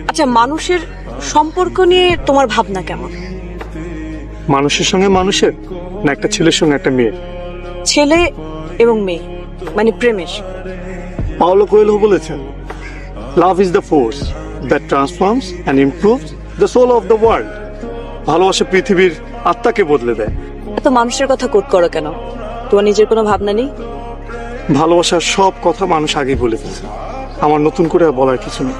আচ্ছা, মানুষের সম্পর্ক নিয়ে তোমার ভাবনা কেমন? মানুষের সঙ্গে মানুষের, না একটা ছেলের সঙ্গে একটা মেয়ে? ছেলে এবং মেয়ে, মানে প্রেমের। পাওলো কোয়েলহো বলেছেন, love is the force that transforms and improves the soul of the world. ভালোবাসা পৃথিবীর আত্মাকে বদলে দেয়। এত মানুষের কথা কোট করো কেন? তোমার নিজের কোনো ভাবনা নেই? ভালোবাসার সব কথা মানুষ আগেই বলে ফেলছে, আমার নতুন করে আর বলার কিছু নেই।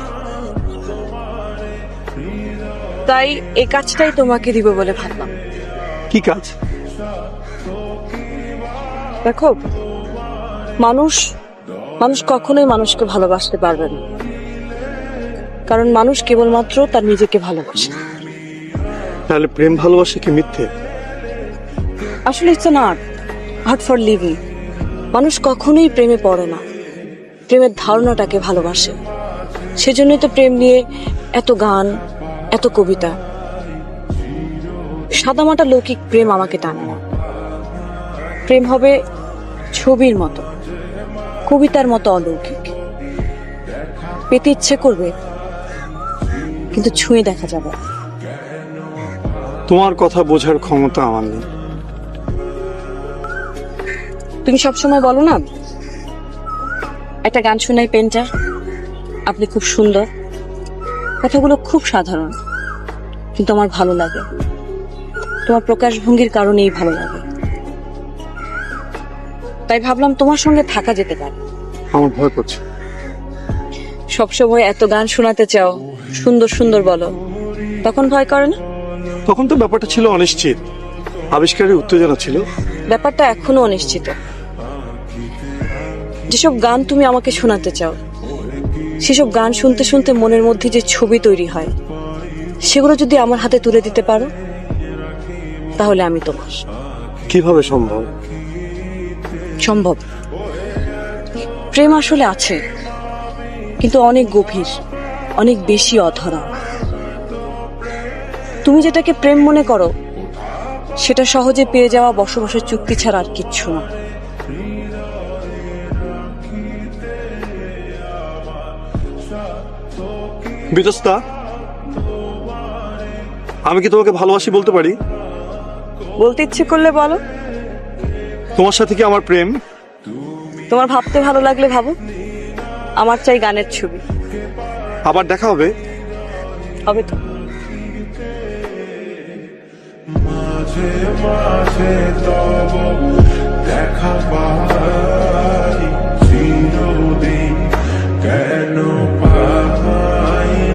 তাই এই কাজটাই তোমাকে দিব বলে ভাবলাম। কি কাজ? দেখো, মানুষ মানুষ কখনোই মানুষকে ভালোবাসতে পারবে না, কারণ মানুষ কেবলমাত্র তার নিজেকে ভালোবাসে। তাহলে প্রেম ভালোবাসা কি মিথ্যে? আসলে it's an art for living. মানুষ কখনোই প্রেমে পড়ে না, প্রেমের ধারণাটাকে ভালোবাসে। সেজন্যই তো প্রেম নিয়ে এত গান, এত কবিতা। সাদামাটা লৌকিক প্রেম আমাকে টানে না। প্রেম হবে ছবির মতো, কবিতার মতো অলৌকিক। পেতে ইচ্ছে করবে, কিন্তু ছুঁয়ে দেখা যাবে। তোমার কথা বোঝার ক্ষমতা আমার নেই। তুমি সবসময় বলো না, একটা গান শোনাই পেন্টার, আপনি খুব সুন্দর। কথাগুলো খুব সাধারণ, কিন্তু আমার ভালো লাগে। তোমার প্রকাশভঙ্গির কারণেই ভালো লাগে। তাই ভাবলাম তোমার সঙ্গে থাকা যেতে পারে। আমার ভয় করছে। সবসময় এত গান শোনাতে চাও, সুন্দর সুন্দর বলো, তখন ভয় করে না? তখন তো ব্যাপারটা ছিল অনিশ্চিত, আবিষ্কারের উত্তেজনা ছিল। ব্যাপারটা এখনো অনিশ্চিত। যেসব গান তুমি আমাকে শোনাতে চাও, সেসব গান শুনতে শুনতে মনের মধ্যে যে ছবি তৈরি হয়, সেগুলো যদি আমার হাতে তুলে দিতে পারো, তাহলে আমি তোমার। কিভাবে সম্ভব? সম্ভব। প্রেম আসলে আছে, কিন্তু অনেক গভীর, অনেক বেশি অধরা। তুমি যেটাকে প্রেম মনে করো, সেটা সহজে পেয়ে যাওয়া বসবাসের চুক্তি ছাড়া আর কিচ্ছু না। বিতস্তা, আমি কি তোমাকে ভালোবাসি বলতে পারি? বলতে ইচ্ছে করলে বলো। তোমার সাথে কি আমার প্রেম? তোমার ভাবতে ভালো লাগলে ভাবো। আমার চাই গানের ছবি। আবার দেখা হবে? হবে তো। মাঝে মাঝে তব দেখা পাই চিরদিন, কেন পাই